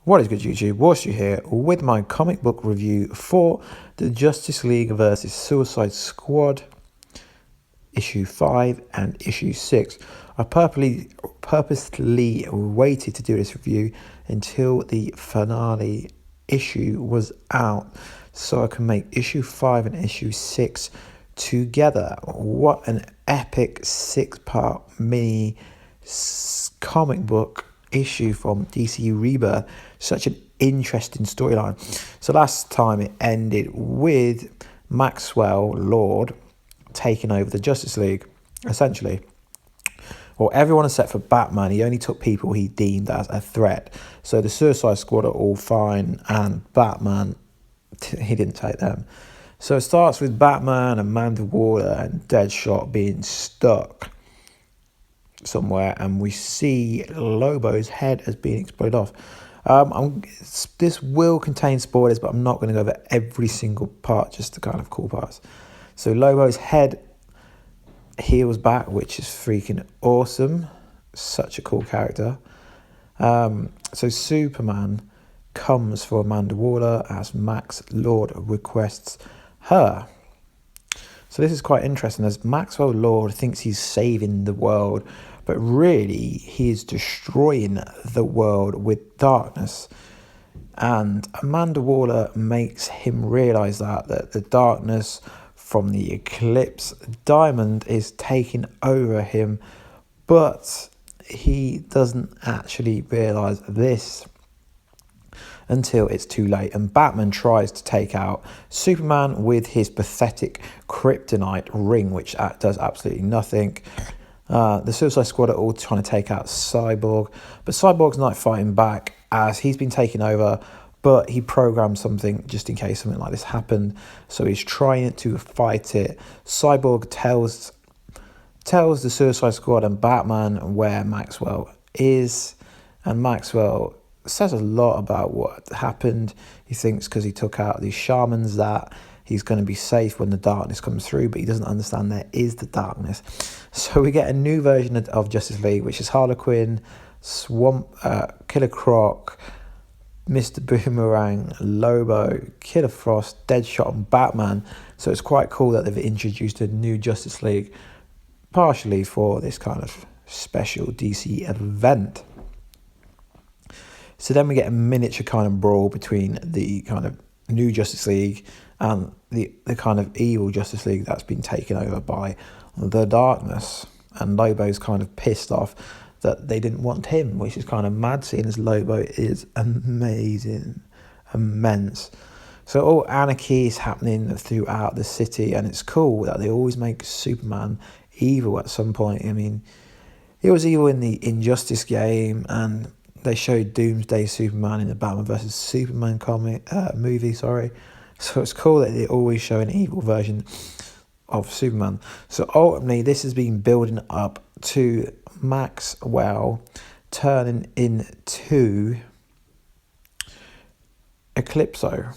What is good, YouTube? Warshu here with my comic book review for the Justice League vs Suicide Squad issue 5 and issue 6. I purposely waited to do this review until the finale issue was out so I can make issue 5 and issue 6 together. What an epic 6-part mini comic book issue from DC Rebirth. Such an interesting storyline. So last time it ended with Maxwell, Lord, taking over the Justice League, essentially. Well, everyone except for Batman, he only took people he deemed as a threat. So the Suicide Squad are all fine, and Batman, he didn't take them. So it starts with Batman, Amanda Waller, and Deadshot being stuck somewhere, and we see Lobo's head has been exploded off. This will contain spoilers, but I'm not going to go over every single part, just the kind of cool parts. So Lobo's head heals back, which is freaking awesome. Such a cool character. So Superman comes for Amanda Waller as Max Lord requests her. So this is quite interesting, as Maxwell Lord thinks he's saving the world, but really he is destroying the world with darkness. And Amanda Waller makes him realise that the darkness from the Eclipse diamond is taking over him, but he doesn't actually realise this until it's too late, and Batman tries to take out Superman with his pathetic kryptonite ring, which does absolutely nothing. The Suicide Squad are all trying to take out Cyborg, but Cyborg's not fighting back as he's been taken over, but he programmed something just in case something like this happened, so he's trying to fight it. Cyborg tells the Suicide Squad and Batman where Maxwell is, and Maxwell says a lot about what happened. He thinks because he took out these shamans that he's going to be safe when the darkness comes through, but he doesn't understand there is the darkness. So we get a new version of Justice League, which is Harlequin, Killer Croc, Mr. Boomerang, Lobo, Killer Frost, Deadshot, and Batman. So it's quite cool that they've introduced a new Justice League, partially for this kind of special DC event. So then we get a miniature kind of brawl between the kind of new Justice League and the kind of evil Justice League that's been taken over by the darkness. And Lobo's kind of pissed off that they didn't want him, which is kind of mad, seeing as Lobo is amazing, immense. So all anarchy is happening throughout the city, and it's cool that they always make Superman evil at some point. I mean, he was evil in the Injustice game, and they showed Doomsday Superman in the Batman vs Superman movie. So it's cool that they always show an evil version of Superman. So ultimately, this has been building up to Maxwell turning into Eclipso.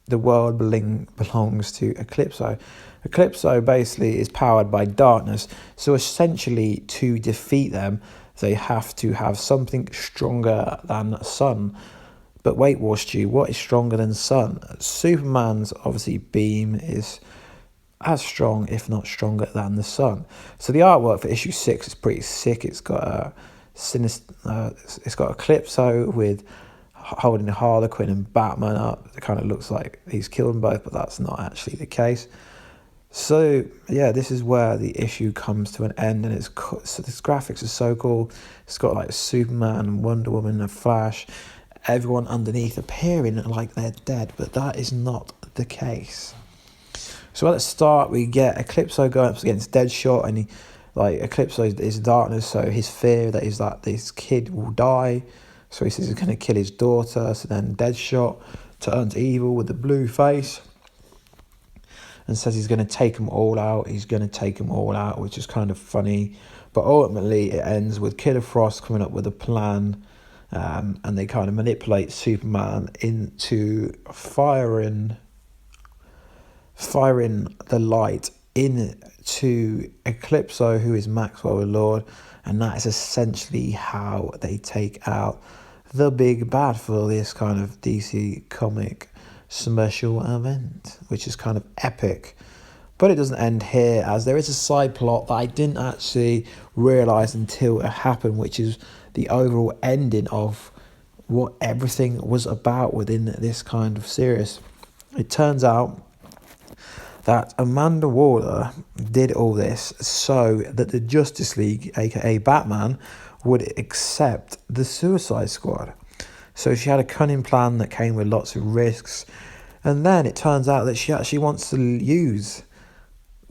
The world belongs to Eclipso. Eclipso basically is powered by darkness. So essentially, to defeat them, they have to have something stronger than sun. But wait, Warshu, what is stronger than sun? Superman's obviously beam is as strong, if not stronger, than the sun. So the artwork for issue 6 is pretty sick. It's got a it's got Eclipso with holding Harlequin and Batman up. It kind of looks like he's killed them both, but that's not actually the case. So yeah, this is where the issue comes to an end, and so this graphics is so cool. It's got like Superman, Wonder Woman, and Flash, everyone underneath appearing like they're dead, but that is not the case. So at the start, we get Eclipso going up against Deadshot, and Eclipso is darkness, so his fear that is that this kid will die. So he says he's going to kill his daughter. So then Deadshot turns evil with the blue face and says he's going to take them all out. He's going to take them all out, which is kind of funny. But ultimately, it ends with Killer Frost coming up with a plan, and they kind of manipulate Superman into firing the light into Eclipso, who is Maxwell Lord, and that is essentially how they take out the big bad for this kind of DC comic special event, which is kind of epic. But it doesn't end here, as there is a side plot that I didn't actually realise until it happened, which is the overall ending of what everything was about within this kind of series. It turns out that Amanda Waller did all this so that the Justice League, aka Batman, would accept the Suicide Squad. So she had a cunning plan that came with lots of risks, and then it turns out that she actually wants to use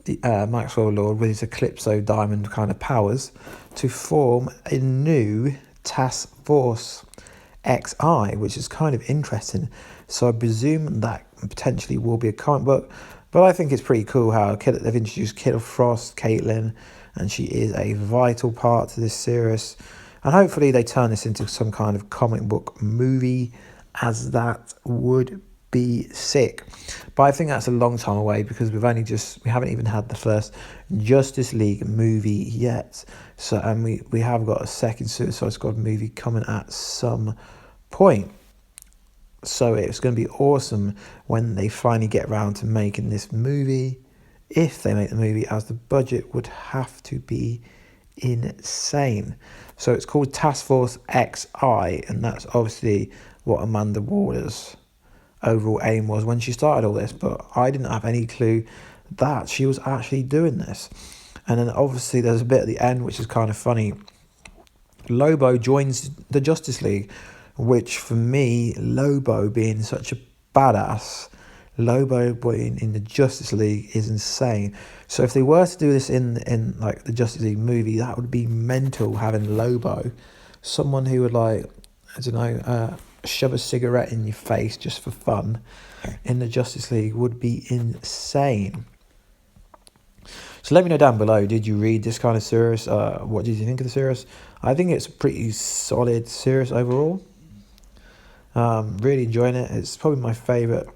the Maxwell Lord with his Eclipso diamond kind of powers to form a new Taskforce XI, which is kind of interesting. So I presume that potentially will be a comic book, but I think it's pretty cool how they've introduced Killer Frost, Caitlin, and she is a vital part to this series. And hopefully they turn this into some kind of comic book movie, as that would be sick. But I think that's a long time away, because we haven't even had the first Justice League movie yet. So, and we have got a second Suicide Squad movie coming at some point. So it's going to be awesome when they finally get around to making this movie, if they make the movie, as the budget would have to be insane. So it's called Taskforce XI, and that's obviously what Amanda Waller's overall aim was when she started all this, but I didn't have any clue that she was actually doing this. And then obviously there's a bit at the end which is kind of funny. Lobo joins the Justice League, which for me, Lobo being such a badass, Lobo being in the Justice League is insane. So if they were to do this in like the Justice League movie, that would be mental, having Lobo, someone who would, like, I don't know, shove a cigarette in your face just for fun in the Justice League would be insane. So let me know down below, did you read this kind of series? What did you think of the series? I think it's a pretty solid series overall. Really enjoying it. It's probably my favourite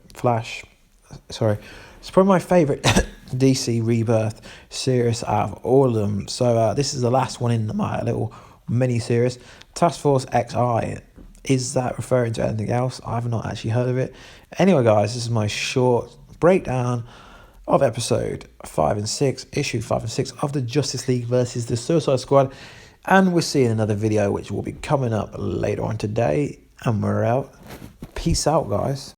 it's probably my favourite DC Rebirth series out of all of them. So this is the last one in my little mini series. Taskforce XI. Is that referring to anything else? I've not actually heard of it. Anyway, guys, this is my short breakdown of episode 5 and 6, issue 5 and 6 of the Justice League versus the Suicide Squad. And we'll see in another video, which will be coming up later on today. And we're out. Peace out, guys.